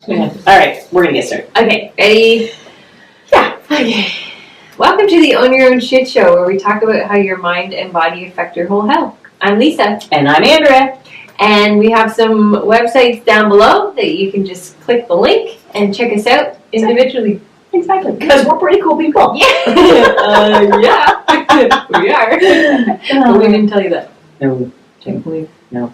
Yeah. All right, we're gonna get started. Okay, ready? Yeah. Okay. Welcome to the Own Your Own Shit Show, where we talk about how your mind and body affect your whole health. I'm Lisa. And I'm Andrea. And we have some websites down below that you can just click the link and check us out individually. Exactly. Because we're pretty cool people. Yeah. Yeah. We are. But we didn't tell you that. No. Technically. No.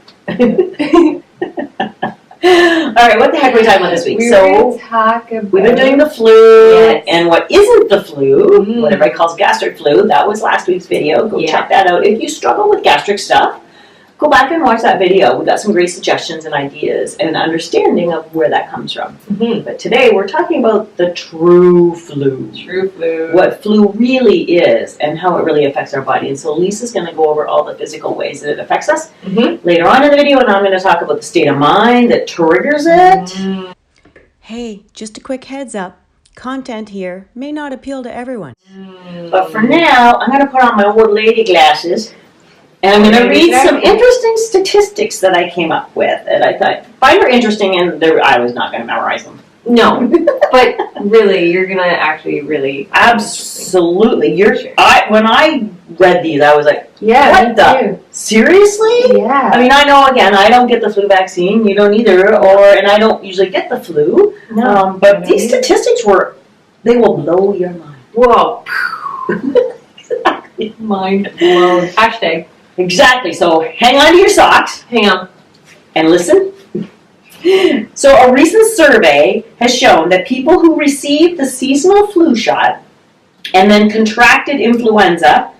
All right, what the heck are we talking about this week? We're going to talk about... We've been doing the flu, Yes. and what isn't the flu, Mm. what everybody calls gastric flu. That was last week's video. Go check that out. If you struggle with gastric stuff, go back and watch that video. We got some great suggestions and ideas and understanding of where that comes from. Mm-hmm. But today we're talking about the true flu. True flu. What flu really is and how it really affects our body. And so Lisa's going to go over all the physical ways that it affects us later on in the video, and I'm going to talk about the state of mind that triggers it. Hey, just a quick heads up. Content here may not appeal to everyone. But for now, I'm going to put on my old lady glasses, and I'm going to read some interesting statistics that I came up with, and I thought, find her interesting, and I was not going to memorize them. No, but really, you're going to actually really... Absolutely. Sure. When I read these, I was like, Yeah, what the? Seriously? Yeah. I mean, I know, again, I don't get the flu vaccine, you don't either, and I don't usually get the flu, No. but these statistics they will blow your mind. Whoa. Exactly. Mind blown. Hashtag. Exactly. So hang on to your socks Hang on. and listen. So a recent survey has shown that people who received the seasonal flu shot and then contracted influenza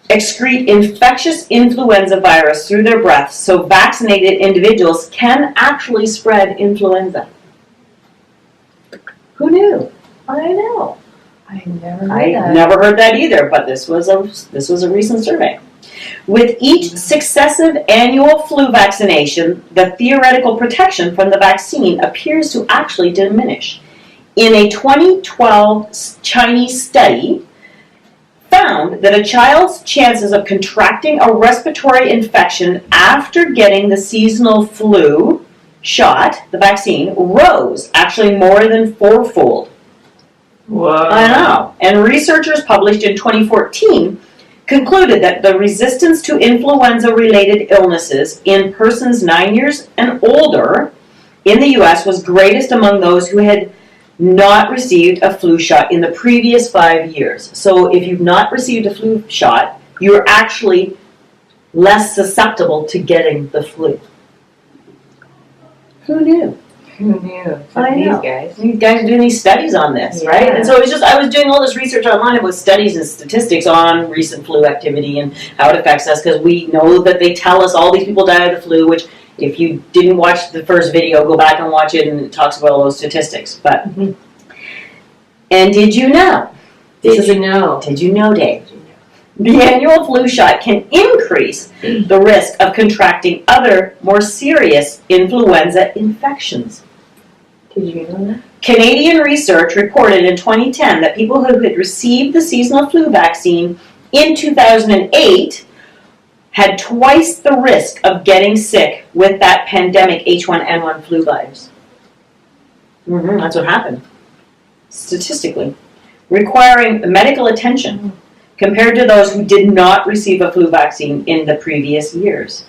excrete infectious influenza virus through their breath, so vaccinated individuals can actually spread influenza. Who knew? I know. I never I never heard that either, but this was a recent survey. With each successive annual flu vaccination, the theoretical protection from the vaccine appears to actually diminish. In a 2012 Chinese study, found that a child's chances of contracting a respiratory infection after getting the seasonal flu shot, the vaccine, rose actually more than fourfold. Whoa. I know. And researchers published in 2014 concluded that the resistance to influenza-related illnesses in persons 9 years and older in the U.S. was greatest among those who had not received a flu shot in the previous 5 years. So if you've not received a flu shot, you're actually less susceptible to getting the flu. Who knew? Who knew? I know. These guys. These guys are doing these studies on this, right? Yeah. And so I was doing all this research online about studies and statistics on recent flu activity and how it affects us, because we know that they tell us all these people die of the flu, which if you didn't watch the first video, go back and watch it, and it talks about all those statistics. But and did you know? Did you know, Dave? The annual flu shot can increase the risk of contracting other, more serious influenza infections. Did you know that? Canadian research reported in 2010 that people who had received the seasonal flu vaccine in 2008 had twice the risk of getting sick with that pandemic H1N1 flu virus. That's what happened, statistically, requiring medical attention compared to those who did not receive a flu vaccine in the previous years.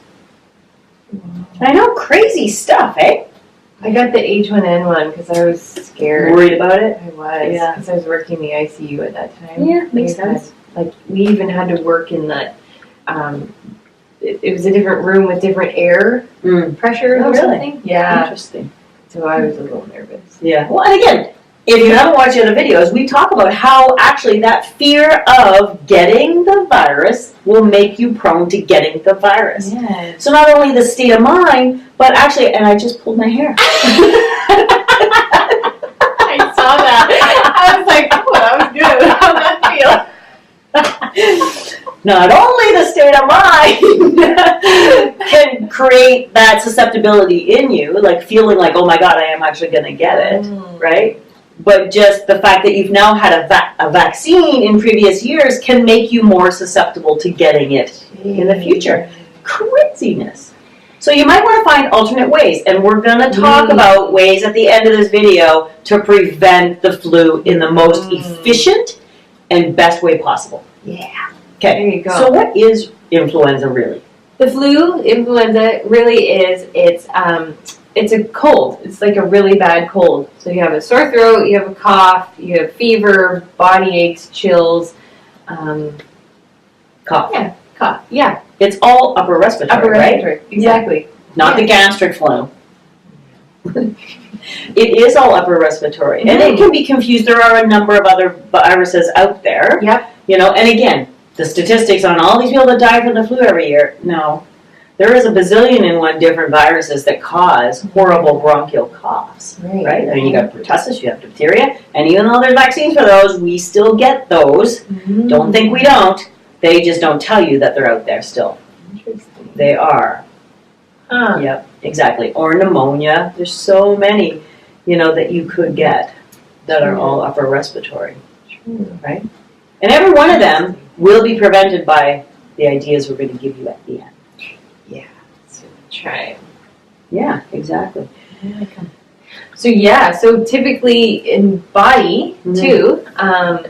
I know, crazy stuff, eh? I got the H1N1 because I was scared. Worried about it? I was. Yeah. Because I was working in the ICU at that time. Yeah, makes sense. We even had to work in that, it was a different room with different air pressure or something. Yeah. Interesting. So I was a little nervous. Yeah. Well, and again, if you haven't watched the other videos, we talk about how actually that fear of getting the virus will make you prone to getting the virus. Yeah. So not only the state of mind, but actually, and I just pulled my hair. I saw that. I was like, oh, that was good. How'd that feel? Not only the state of mind can create that susceptibility in you, like feeling like, oh my God, I am actually going to get it, right? But just the fact that you've now had a vaccine in previous years can make you more susceptible to getting it in the future. Craziness. So you might want to find alternate ways, and we're going to talk about ways at the end of this video to prevent the flu in the most efficient and best way possible. Yeah. Okay. There you go. So what is influenza really? The flu, influenza, really is, it's a cold. It's like a really bad cold. So you have a sore throat, you have a cough, you have fever, body aches, chills. Cough. Yeah, cough. Yeah, It's all upper respiratory, upper right? respiratory. Exactly. Not the gastric flu. It is all upper respiratory. And it can be confused. There are a number of other viruses out there. Yep. You know, and again, the statistics on all these people that die from the flu every year, no. There is a bazillion and one different viruses that cause horrible bronchial coughs, right? I mean, you got pertussis, you have diphtheria, and even though there's vaccines for those, we still get those. Don't think we don't. They just don't tell you that they're out there still. Interesting. They are. Huh. Yep, exactly. Or pneumonia. There's so many, you know, that you could get that are all upper respiratory, right? And every one of them will be prevented by the ideas we're going to give you at the end. Yeah. So try. Yeah, exactly. So typically in body too,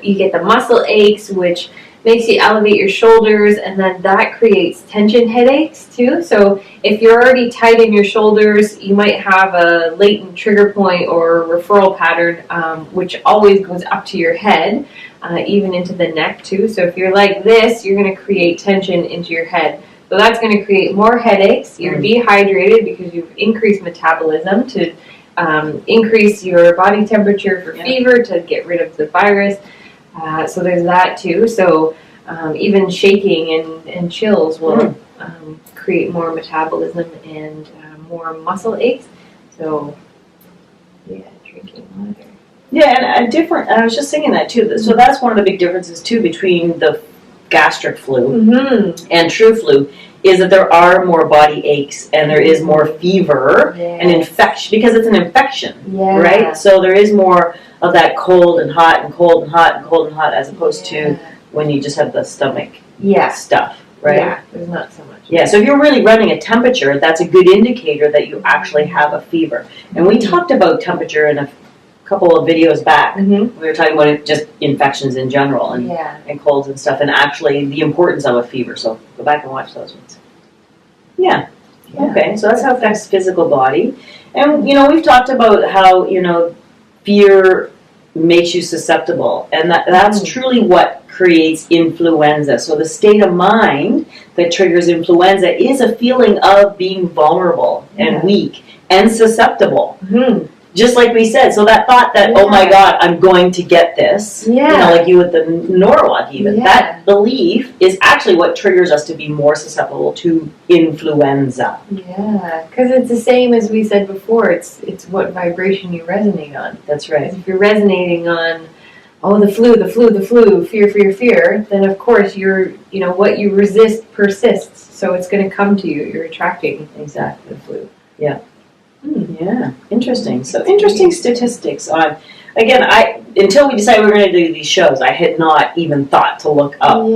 you get the muscle aches, which makes you elevate your shoulders, and then that creates tension headaches too. So if you're already tight in your shoulders, you might have a latent trigger point or referral pattern, which always goes up to your head, even into the neck too. So if you're like this, you're going to create tension into your head. So that's going to create more headaches. You're dehydrated because you've increased metabolism to increase your body temperature for fever, to get rid of the virus. So there's that too. So even shaking and chills will create more metabolism and more muscle aches. So yeah, drinking water. Yeah, and I was just thinking that too. So that's one of the big differences too between the gastric flu and true flu, is that there are more body aches and there is more fever and infection, because it's an infection, right? So there is more of that cold and hot and cold and hot and cold and hot, as opposed to when you just have the stomach stuff, right? Yeah, there's not so much. Yeah, so if you're really running a temperature, that's a good indicator that you actually have a fever. And we talked about temperature in a couple of videos back. We were talking about just infections in general and colds and stuff, and actually the importance of a fever. So go back and watch those ones. Yeah. Okay, so that's how it affects physical body. And, you know, we've talked about how, you know, fear makes you susceptible, and that's truly what creates influenza. So the state of mind that triggers influenza is a feeling of being vulnerable and weak and susceptible. Just like we said, so that thought that, oh my God, I'm going to get this, you know, like you with the Norwalk even, that belief is actually what triggers us to be more susceptible to influenza. Yeah, because it's the same as we said before, it's what vibration you resonate on. That's right. If you're resonating on, oh, the flu, fear, then of course what you resist persists, so it's going to come to you. You're attracting exactly the flu. Yeah. Yeah, interesting. So interesting statistics on, again, until we decided we were going to do these shows, I had not even thought to look up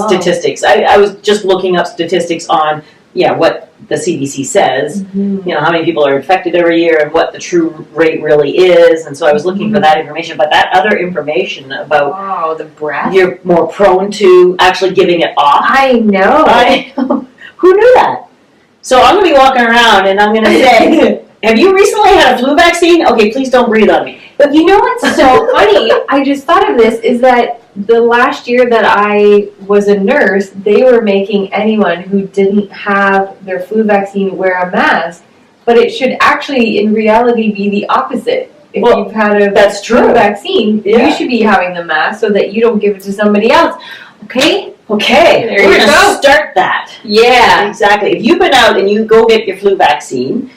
statistics. I was just looking up statistics on, what the CDC says, you know, how many people are infected every year and what the true rate really is. And so I was looking for that information, but that other information about the breath, you're more prone to actually giving it off. I know. Who knew that? So I'm going to be walking around and I'm going to say, have you recently had a flu vaccine? Okay, please don't breathe on me. But you know what's so funny? I just thought of this, is that the last year that I was a nurse, they were making anyone who didn't have their flu vaccine wear a mask. But it should actually, in reality, be the opposite. If you've had a flu vaccine, you should be having the mask so that you don't give it to somebody else. Okay? Okay, there we're you going go. to start that. Yeah. Exactly. If you've been out and you go get your flu vaccine,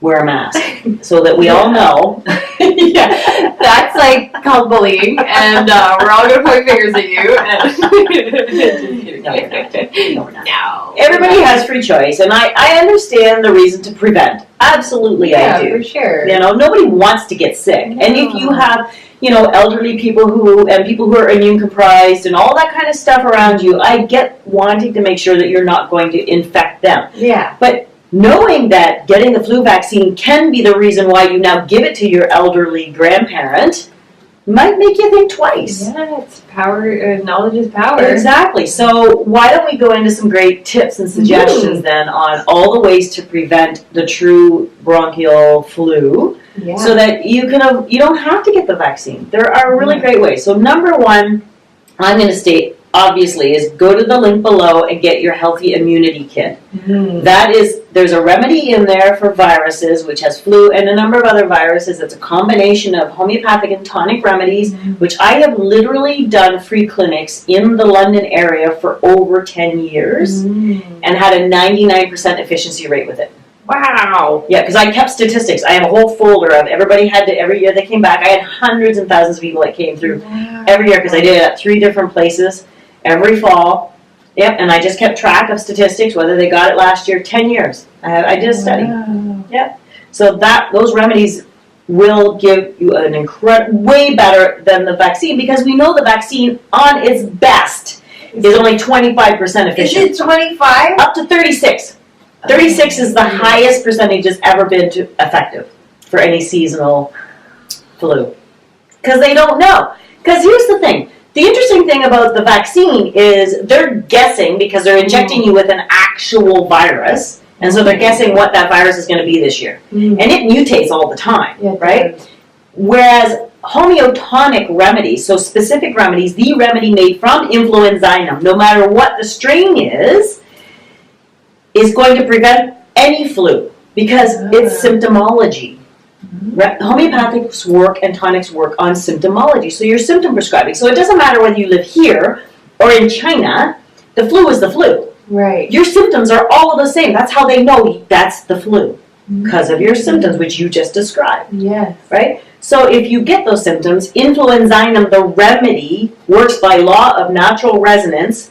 wear a mask so that we all know. That's like called bullying, and we're all going to point fingers at you. No, we're not. No. Everybody has free choice, and I understand the reason to prevent. Absolutely, I do. For sure. You know, nobody wants to get sick. No. And if you have, you know, elderly people who are immune compromised and all that kind of stuff around you, I get wanting to make sure that you're not going to infect them. Yeah. But knowing that getting the flu vaccine can be the reason why you now give it to your elderly grandparent might make you think twice. Yeah, it's power. Knowledge is power. Exactly. So why don't we go into some great tips and suggestions then on all the ways to prevent the true bronchial flu, Yeah. so that you don't have to get the vaccine. There are really great ways. So number one, I'm going to state obviously is go to the link below and get your healthy immunity kit. There's a remedy in there for viruses, which has flu and a number of other viruses. It's a combination of homeopathic and tonic remedies, which I have literally done free clinics in the London area for over 10 years and had a 99% efficiency rate with it. Wow. Yeah, because I kept statistics. I have a whole folder of every year they came back. I had hundreds and thousands of people that came through every year because I did it at 3 different places every fall. Yep, and I just kept track of statistics, whether they got it last year, 10 years. I did a study. Yep. So those remedies will give you an way better than the vaccine, because we know the vaccine on its best is only 25% efficient. Is it 25? Up to 36. 36 is the highest percentage that's ever been effective for any seasonal flu. Because they don't know. Because here's the thing. The interesting thing about the vaccine is they're guessing, because they're injecting you with an actual virus, and so they're guessing what that virus is going to be this year. And it mutates all the time, right? Whereas homeotonic remedies, so specific remedies, the remedy made from influenza, no matter what the strain is going to prevent any flu, because it's symptomology. Homeopathics work and tonics work on symptomology, so you're symptom prescribing. So it doesn't matter whether you live here or in China, the flu is the flu. Right. Your symptoms are all the same. That's how they know that's the flu, because of your symptoms, which you just described. Yes. Right? So if you get those symptoms, influenza, the remedy, works by law of natural resonance,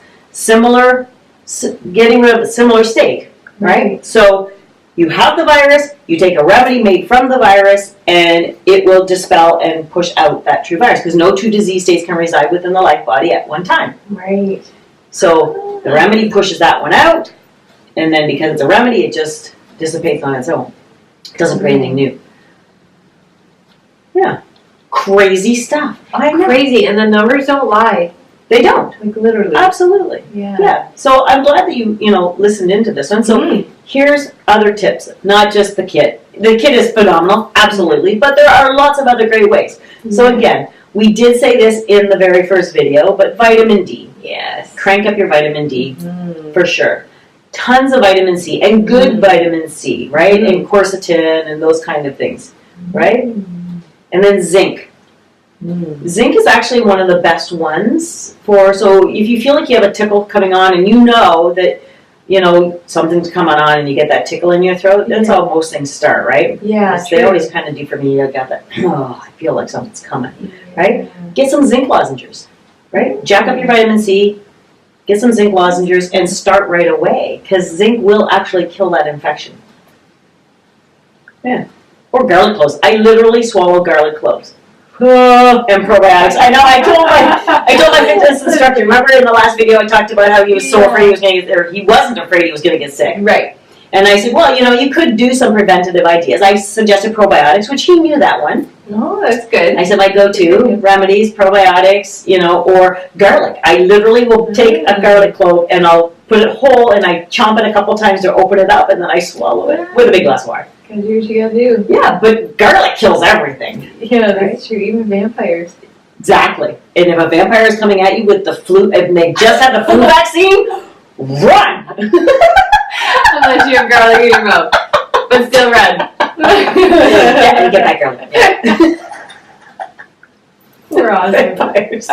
getting rid of a similar state, right? So you have the virus, you take a remedy made from the virus, and it will dispel and push out that true virus, because no two disease states can reside within the life body at one time. Right. So the remedy pushes that one out, and then because it's a remedy, it just dissipates on its own. It doesn't create anything new. Yeah. Crazy stuff. I know. Crazy, and the numbers don't lie. They don't. Like literally. Absolutely. Yeah. So I'm glad that you listened into this one. So here's other tips, not just the kit. The kit is phenomenal, absolutely, but there are lots of other great ways. So again, we did say this in the very first video, but vitamin D. Yes. Crank up your vitamin D for sure. Tons of vitamin C, and good vitamin C, right? And quercetin and those kind of things, right? And then zinc. Zinc is actually one of the best ones so if you feel like you have a tickle coming on and you know that something's coming on and you get that tickle in your throat, that's how most things start, right? Yeah. They always kind of do for me. I got that, I feel like something's coming, right? Get some zinc lozenges, right? Jack up your vitamin C, get some zinc lozenges, and start right away, because zinc will actually kill that infection. Yeah. Or garlic cloves. I literally swallow garlic cloves. And probiotics. I know. I told my fitness instructor. Remember in the last video I talked about how he was so afraid he was going to get, or he wasn't afraid he was going to get sick. Right. And I said, well, you could do some preventative ideas. I suggested probiotics, which he knew that one. Oh, that's good. I said my go-to remedies, probiotics, or garlic. I literally will take a garlic clove and I'll put it whole and I chomp it a couple times to open it up, and then I swallow it with a big glass of water. Gotta do what you gotta do. Yeah, but garlic kills everything. Yeah, that's true. Even vampires. Exactly. And if a vampire is coming at you with the flu, and they just had the flu vaccine, run! Unless you have garlic in your mouth. But still run. Yeah, and get that garlic. Yeah. We're awesome. Vampires.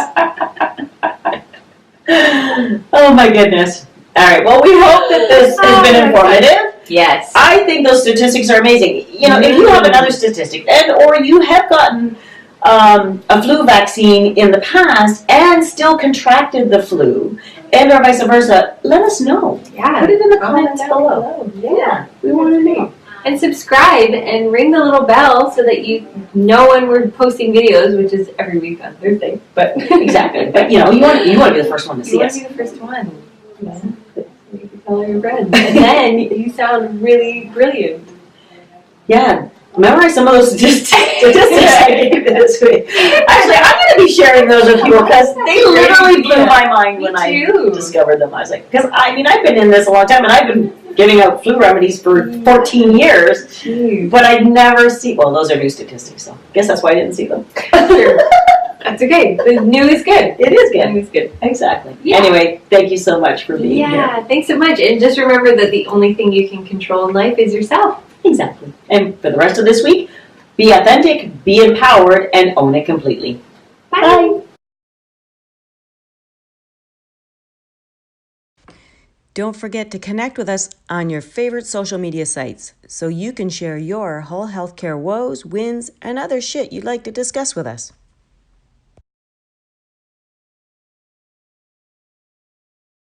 Oh my goodness. All right, well, we hope that this has been informative. Yes. I think those statistics are amazing. If you have another statistic, or you have gotten a flu vaccine in the past and still contracted the flu, or vice versa, let us know. Yeah. Put it in the comments below. Yeah. We want to know. And subscribe and ring the little bell so that you know when we're posting videos, which is every week on Thursday. But Exactly. But you want to be the first one to you see want us. to be the first one. Yeah. You can tell all your friends. And then you sound really brilliant. Yeah. Memorize some of those statistics I gave this week. Actually, I'm going to be sharing those with you because they literally blew my mind when I discovered them. I was like, because I've been in this a long time and I've been giving out flu remedies for 14 years, Jeez. but I'd never see. Well, those are new statistics, so I guess that's why I didn't see them. Sure. That's okay. The new is good. It is The good. new is good. Exactly. Yeah. Anyway, thank you so much for being here. Yeah, thanks so much. And just remember that the only thing you can control in life is yourself. Exactly. And for the rest of this week, be authentic, be empowered, and own it completely. Bye. Don't forget to connect with us on your favorite social media sites so you can share your whole healthcare woes, wins, and other shit you'd like to discuss with us.